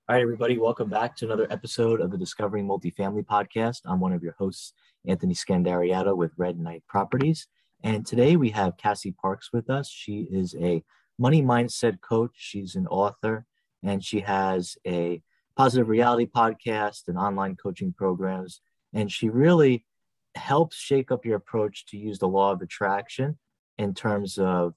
All right, everybody, welcome back to another episode of the Discovering Multifamily Podcast. I'm one of your hosts, Anthony Scandariato with Red Knight Properties. And today we have Cassie Parks with us. She is a money mindset coach. She's an author, and she has a positive reality podcast and online coaching programs. And she really helps shake up your approach to use the law of attraction in terms of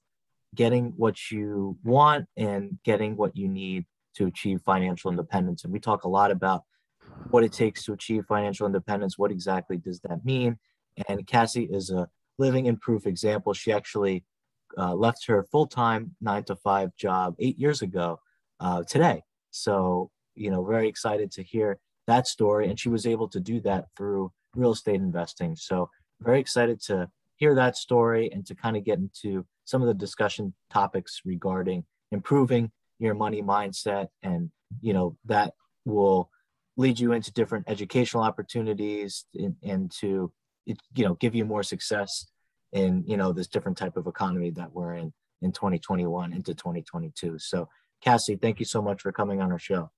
getting what you want and getting what you need to achieve financial independence. And we talk a lot about what it takes to achieve financial independence. What exactly does that mean? And Cassie is a living and proof example. She actually left her full-time 9-to-5 job 8 years ago today. So, very excited to hear that story. And she was able to do that through real estate investing. So very excited to hear that story and to kind of get into some of the discussion topics regarding improving your money mindset, and that will lead you into different educational opportunities and to give you more success in this different type of economy that we're in 2021 into 2022. So Cassie, thank you so much for coming on our show.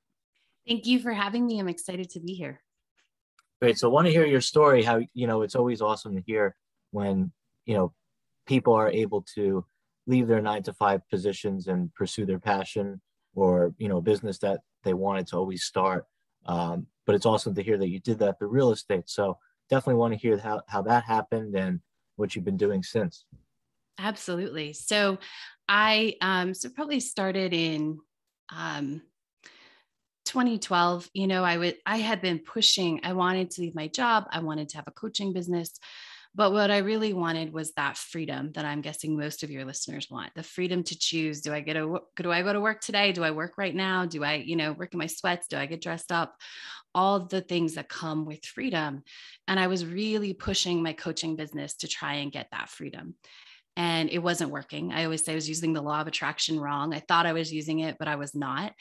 Thank you for having me. I'm excited to be here. Great. So I want to hear your story, how it's always awesome to hear when people are able to leave their 9-to-5 positions and pursue their passion or, business that they wanted to always start. But it's awesome to hear that you did that through real estate. So definitely want to hear how that happened and what you've been doing since. Absolutely. So I probably started in 2012. I had been pushing. I wanted to leave my job. I wanted to have a coaching business. But what I really wanted was that freedom that I'm guessing most of your listeners want, the freedom to choose. Do I go to work today? Do I work right now? Do I, work in my sweats? Do I get dressed up? All the things that come with freedom. And I was really pushing my coaching business to try and get that freedom. And it wasn't working. I always say I was using the law of attraction wrong. I thought I was using it, but I was not.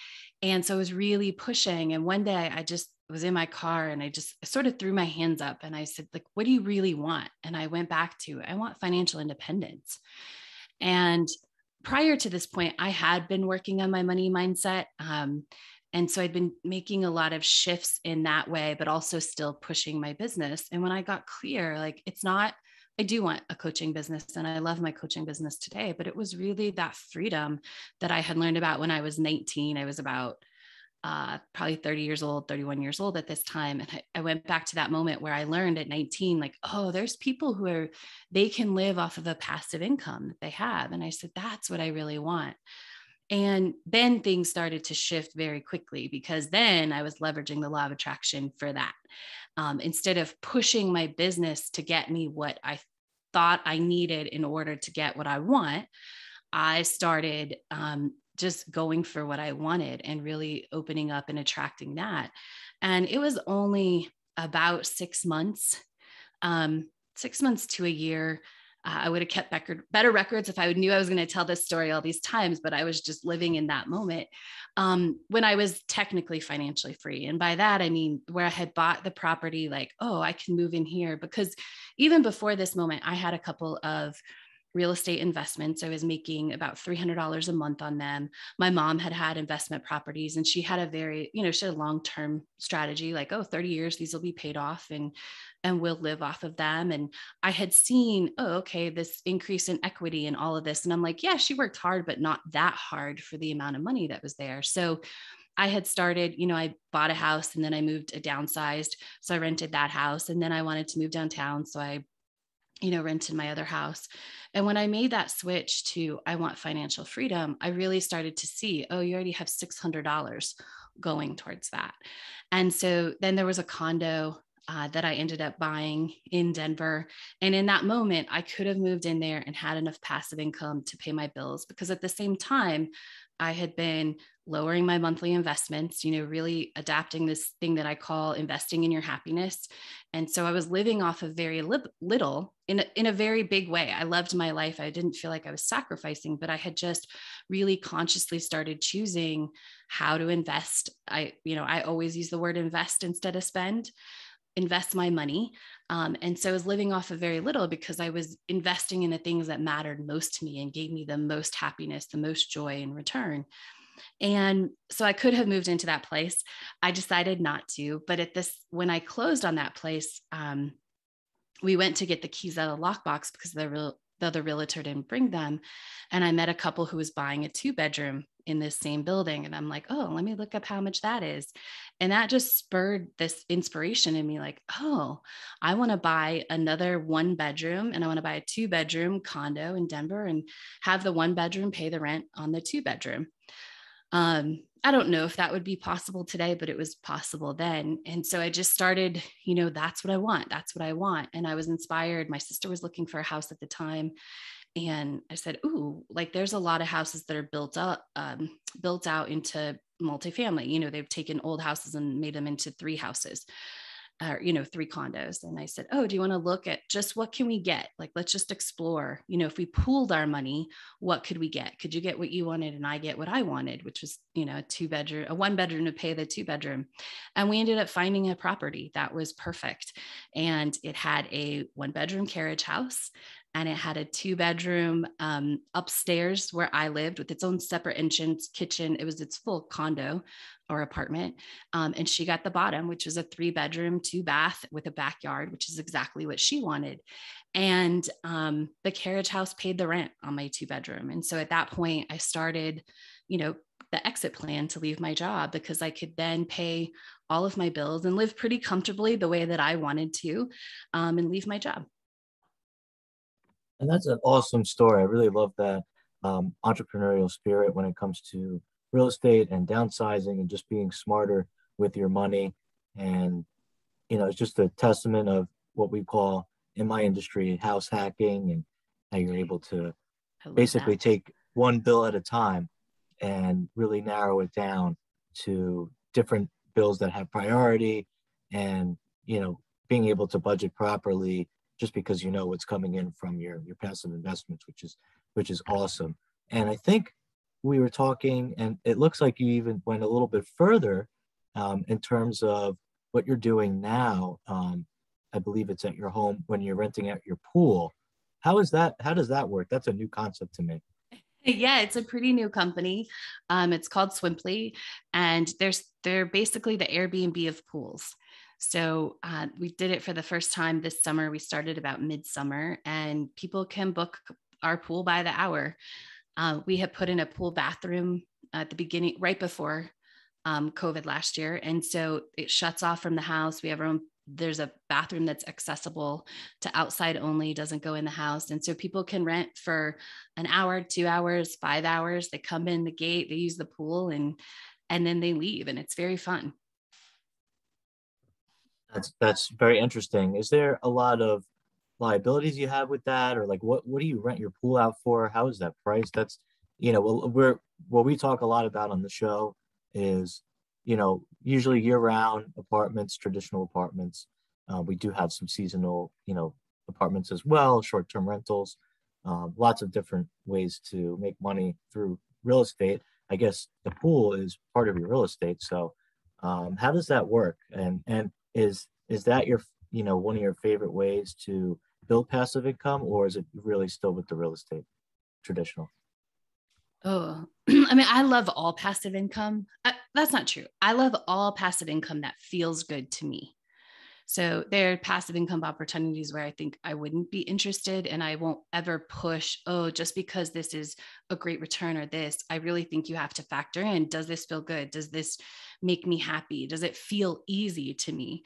And so I was really pushing. And one day I just was in my car and I just sort of threw my hands up and I said, what do you really want? And I went back to, I want financial independence. And prior to this point, I had been working on my money mindset. And so I'd been making a lot of shifts in that way, but also still pushing my business. And when I got clear, I do want a coaching business and I love my coaching business today, but it was really that freedom that I had learned about when I was 19. I was about probably 30 years old, 31 years old at this time. And I went back to that moment where I learned at 19, there's people they can live off of a passive income that they have. And I said, that's what I really want. And then things started to shift very quickly because then I was leveraging the law of attraction for that. Instead of pushing my business to get me what I thought I needed in order to get what I want, I started just going for what I wanted and really opening up and attracting that. And it was only about 6 months, 6 months to a year. I would have kept better records if I knew I was going to tell this story all these times, but I was just living in that moment when I was technically financially free. And by that, I mean, where I had bought the property, I can move in here, because even before this moment, I had a couple of real estate investments. I was making about $300 a month on them. My mom had investment properties and she had a very, she had a long-term strategy, 30 years, these will be paid off and we'll live off of them. And I had seen, this increase in equity and all of this. And I'm like, yeah, she worked hard, but not that hard for the amount of money that was there. So I had started, I bought a house and then I downsized. So I rented that house and then I wanted to move downtown. So I rented my other house. And when I made that switch to, I want financial freedom, I really started to see, you already have $600 going towards that. And so then there was a condo that I ended up buying in Denver. And in that moment, I could have moved in there and had enough passive income to pay my bills, because at the same time, I had been lowering my monthly investments, really adapting this thing that I call investing in your happiness. And so I was living off of very little in a very big way. I loved my life. I didn't feel like I was sacrificing, but I had just really consciously started choosing how to invest. I always use the word invest instead of invest my money. And so I was living off of very little because I was investing in the things that mattered most to me and gave me the most happiness, the most joy in return. And so I could have moved into that place. I decided not to, but when I closed on that place, we went to get the keys out of the lockbox because the other realtor didn't bring them. And I met a couple who was buying a 2-bedroom in this same building. And I'm like, oh, let me look up how much that is. And that just spurred this inspiration in me, like, oh, I want to buy another 1-bedroom, and I want to buy a 2-bedroom condo in Denver and have the 1-bedroom pay the rent on the 2-bedroom. I don't know if that would be possible today, but it was possible then. And so I just started, that's what I want. That's what I want. And I was inspired. My sister was looking for a house at the time. And I said, ooh, like there's a lot of houses that are built out into multifamily. They've taken old houses and made them into 3 houses. 3 condos. And I said, oh, do you want to look at just what can we get? Like, let's just explore, if we pooled our money, what could we get? Could you get what you wanted? And I get what I wanted, which was, a 2-bedroom, a 1-bedroom to pay the 2-bedroom. And we ended up finding a property that was perfect. And it had a 1-bedroom carriage house. And it had a 2-bedroom upstairs where I lived with its own separate entrance, kitchen. It was its full condo or apartment. And she got the bottom, which was a 3-bedroom, 2-bath with a backyard, which is exactly what she wanted. And the carriage house paid the rent on my 2-bedroom. And so at that point, I started, the exit plan to leave my job, because I could then pay all of my bills and live pretty comfortably the way that I wanted to, and leave my job. And that's an awesome story. I really love that entrepreneurial spirit when it comes to real estate and downsizing and just being smarter with your money. And, it's just a testament of what we call in my industry house hacking, and how you're able to basically take one bill at a time and really narrow it down to different bills that have priority, and, being able to budget properly just because what's coming in from your passive investments, which is awesome. And I think we were talking, and it looks like you even went a little bit further in terms of what you're doing now. I believe it's at your home when you're renting out your pool. How does that work? That's a new concept to me. Yeah, it's a pretty new company. It's called Swimply, and they're basically the Airbnb of pools. So we did it for the first time this summer. We started about midsummer, and people can book our pool by the hour. We had put in a pool bathroom at the beginning, right before COVID last year. And so it shuts off from the house. We have our own, there's a bathroom that's accessible to outside only, doesn't go in the house. And so people can rent for an hour, 2 hours, 5 hours. They come in the gate, they use the pool, and then they leave. And it's very fun. That's very interesting. Is there a lot of liabilities you have with that, or like what do you rent your pool out for? How is that priced? That's what we talk a lot about on the show is usually year-round apartments, traditional apartments. We do have some seasonal apartments as well, short-term rentals, lots of different ways to make money through real estate. I guess the pool is part of your real estate. So how does that work? And is that your one of your favorite ways to build passive income, or is it really still with the real estate traditional? Oh, I mean, I love all passive income. That's not true. I love all passive income that feels good to me. So there are passive income opportunities where I think I wouldn't be interested, and I won't ever push, oh, just because this is a great return or this. I really think you have to factor in, does this feel good? Does this make me happy? Does it feel easy to me?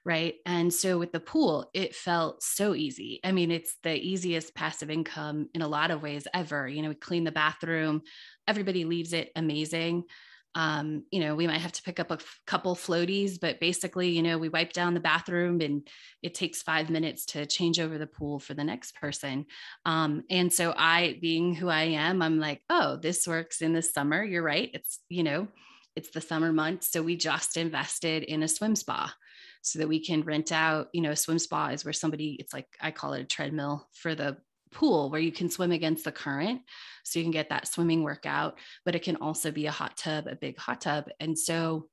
Right. And so with the pool, it felt so easy. I mean, it's the easiest passive income in a lot of ways ever. We clean the bathroom, everybody leaves it amazing. We might have to pick up a couple floaties, but basically, we wipe down the bathroom and it takes 5 minutes to change over the pool for the next person. And so I, being who I am, I'm like, oh, this works in the summer. You're right. It's the summer months. So we just invested in a swim spa so that we can rent out, a swim spa is where it's like, I call it a treadmill for the pool, where you can swim against the current. So you can get that swimming workout, but it can also be a hot tub, a big hot tub. And so,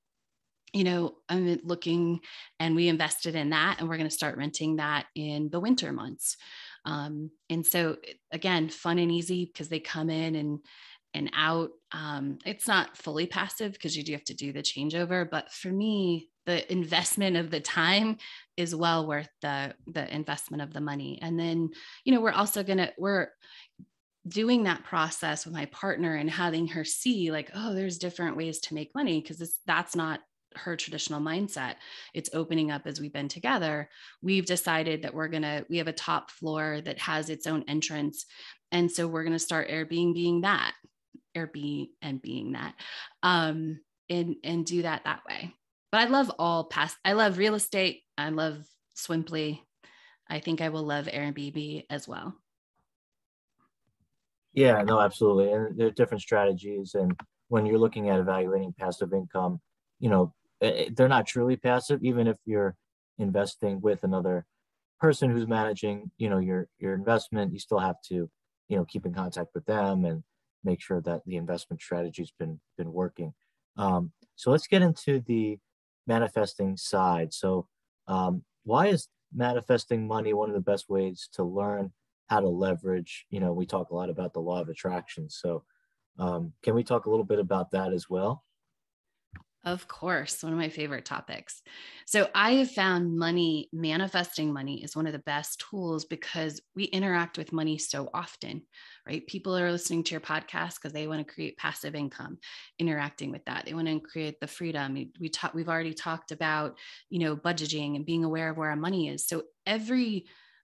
I'm looking, and we invested in that, and we're going to start renting that in the winter months. And so again, fun and easy, because they come in and out. It's not fully passive because you do have to do the changeover, but for me, the investment of the time is well worth the investment of the money. And then, we're doing that process with my partner and having her see like, oh, there's different ways to make money, because that's not her traditional mindset. It's opening up as we've been together. We've decided that we have a top floor that has its own entrance. And so we're going to start Airbnb that, and do that way. But I love I love real estate. I love Swimply. I think I will love Airbnb as well. Yeah, no, absolutely. And there are different strategies. And when you're looking at evaluating passive income, they're not truly passive, even if you're investing with another person who's managing, your investment. You still have to, keep in contact with them and make sure that the investment strategy's been working. So let's get into the manifesting side. So why is manifesting money one of the best ways to learn how to leverage? We talk a lot about the law of attraction. So can we talk a little bit about that as well? Of course, one of my favorite topics. So I have found manifesting money is one of the best tools because we interact with money so often, right? People are listening to your podcast because they want to create passive income, interacting with that. They want to create the freedom. We've already talked about, budgeting and being aware of where our money is. So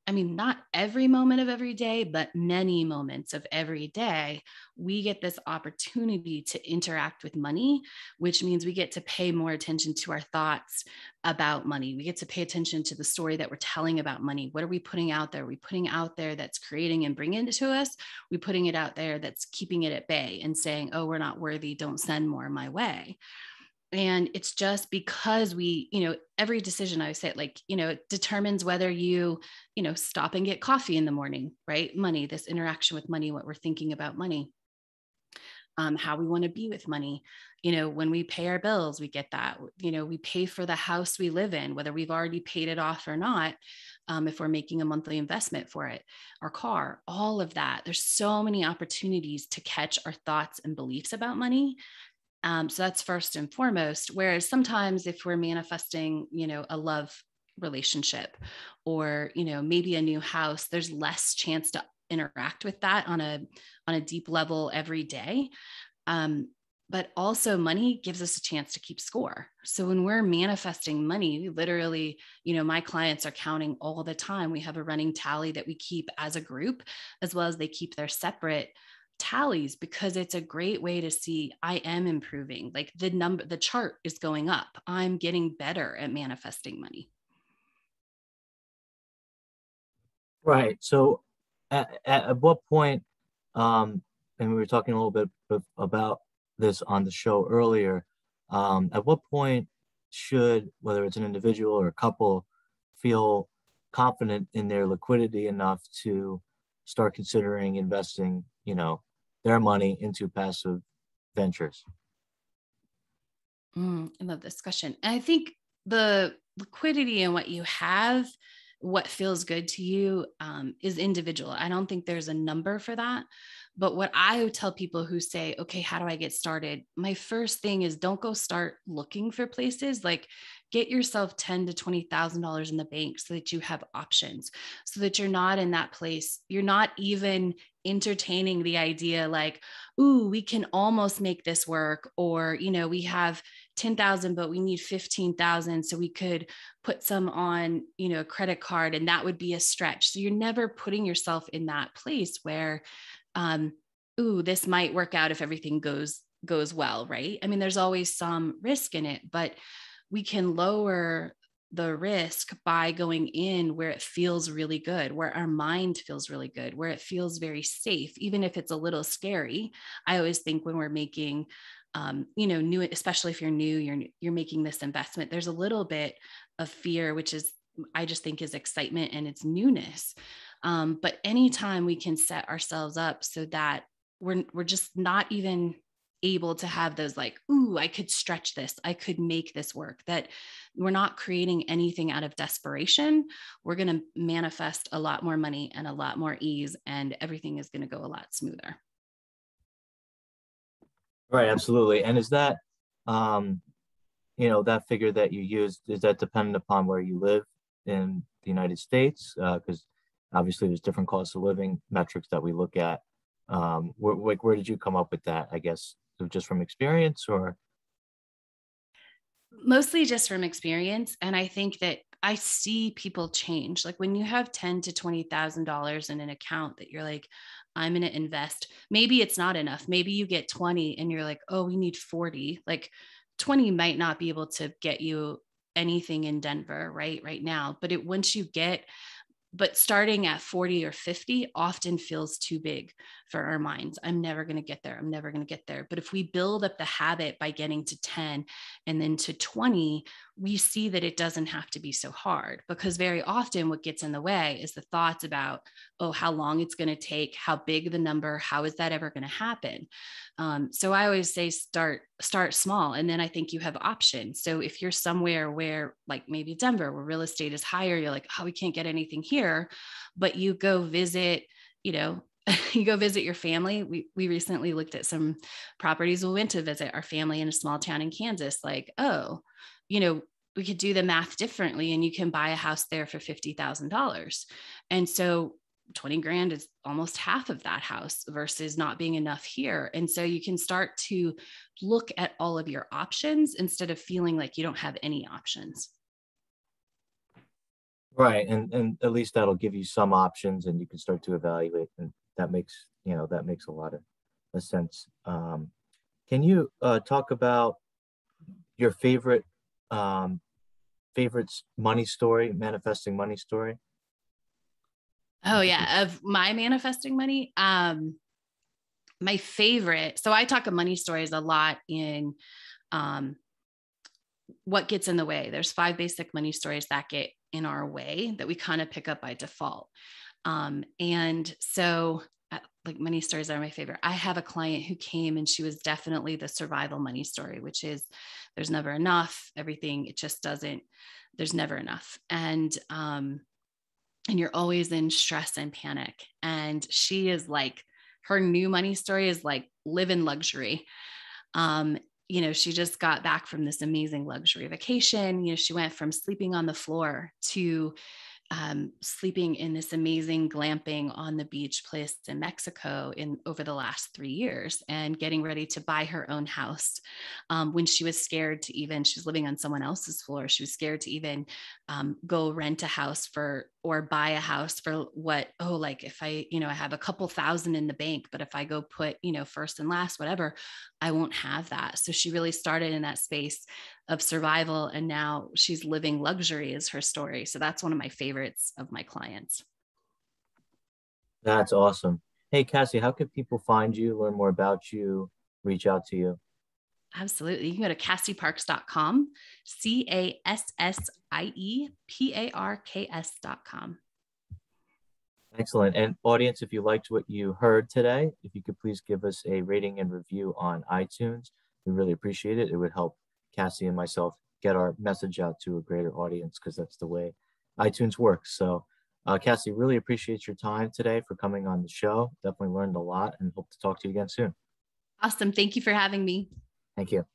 not every moment of every day, but many moments of every day, we get this opportunity to interact with money, which means we get to pay more attention to our thoughts about money. We get to pay attention to the story that we're telling about money. What are we putting out there? Are we putting out there that's creating and bringing it to us? Are we putting it out there that's keeping it at bay and saying, oh, we're not worthy, don't send more my way. And it's just because every decision I say, it determines whether you stop and get coffee in the morning, right? Money, this interaction with money, what we're thinking about money, how we want to be with money. When we pay our bills, we get that, we pay for the house we live in, whether we've already paid it off or not. If we're making a monthly investment for it, our car, all of that. There's so many opportunities to catch our thoughts and beliefs about money. So that's first and foremost. Whereas sometimes if we're manifesting, a love relationship or, maybe a new house, there's less chance to interact with that on a deep level every day. But also money gives us a chance to keep score. So when we're manifesting money, we literally, my clients are counting all the time. We have a running tally that we keep as a group, as well as they keep their separate tallies, because it's a great way to see I am improving. Like the chart is going up. I'm getting better at manifesting money. Right. So at what point, and we were talking a little bit about this on the show earlier, at what point should, whether it's an individual or a couple, feel confident in their liquidity enough to start considering investing, their money into passive ventures? I love this question. And I think the liquidity and what you have, what feels good to you, is individual. I don't think there's a number for that. But what I would tell people who say, okay, how do I get started? My first thing is don't go start looking for places. Like get yourself $10,000 to $20,000 in the bank so that you have options, so that you're not in that place. You're not even entertaining the idea like, ooh, we can almost make this work. Or, we have 10,000, but we need 15,000. So we could put some on, a credit card, and that would be a stretch. So you're never putting yourself in that place where, ooh, this might work out if everything goes well, right? I mean, there's always some risk in it, but we can lower the risk by going in where it feels really good, where our mind feels really good, where it feels very safe, even if it's a little scary. I always think when we're making, new, especially if you're new, you're making this investment, there's a little bit of fear, which is, I just think is excitement and it's newness. But anytime we can set ourselves up so that we're just not even able to have those like, ooh, I could stretch this, I could make this work, that we're not creating anything out of desperation, we're going to manifest a lot more money and a lot more ease, and everything is going to go a lot smoother. Right, absolutely. And is that, um, that figure that you used, is that dependent upon where you live in the United States? Because obviously there's different costs of living metrics that we look at. Where did you come up with that? I guess just from experience or? Mostly just from experience. And I think that I see people change. Like when you have ten to $20,000 in an account that you're like, I'm going to invest. Maybe it's not enough. Maybe you get 20 and you're like, oh, we need 40. Like 20 might not be able to get you anything in Denver right now. But once you get, but starting at 40 or 50 often feels too big for our minds. I'm never going to get there. I'm never going to get there. But if we build up the habit by getting to 10 and then to 20, we see that it doesn't have to be so hard, because very often what gets in the way is the thoughts about, oh, how long it's going to take, how big the number, how is that ever going to happen? So I always say start small, and then I think you have options. So if you're somewhere where, like maybe Denver, where real estate is higher, you're like, oh, we can't get anything here, but you go visit, you go visit your family. We recently looked at some properties. We went to visit our family in a small town in Kansas. Like, oh, we could do the math differently, and you can buy a house there for $50,000. And so 20 grand is almost half of that house versus not being enough here. And so you can start to look at all of your options instead of feeling like you don't have any options. Right. And at least that'll give you some options and you can start to evaluate. And that makes a lot of sense. Can you talk about your favorite money story, manifesting money story? Oh yeah. Of my manifesting money. My favorite. So I talk of money stories a lot in what gets in the way. There's 5 basic money stories that get in our way that we kind of pick up by default. And so like money stories are my favorite. I have a client who came and she was definitely the survival money story, which is there's never enough, everything, it just doesn't, there's never enough. And you're always in stress and panic. And she is like, her new money story is like live in luxury. She just got back from this amazing luxury vacation. She went from sleeping on the floor to sleeping in this amazing glamping on the beach place in Mexico over the last 3 years, and getting ready to buy her own house. When she was scared to she was living on someone else's floor. She was scared to even go rent a house or buy a house for like if I have a couple thousand in the bank, but if I go put, first and last, whatever, I won't have that. So she really started in that space of survival. And now she's living luxury is her story. So that's one of my favorites of my clients. That's awesome. Hey, Cassie, how can people find you, learn more about you, reach out to you? Absolutely. You can go to cassieparks.com, CASSIEPARKS.com. Excellent. And audience, if you liked what you heard today, if you could please give us a rating and review on iTunes, we really appreciate it. It would help Cassie and myself get our message out to a greater audience, because that's the way iTunes works. So Cassie, really appreciate your time today for coming on the show. Definitely learned a lot and hope to talk to you again soon. Awesome. Thank you for having me. Thank you.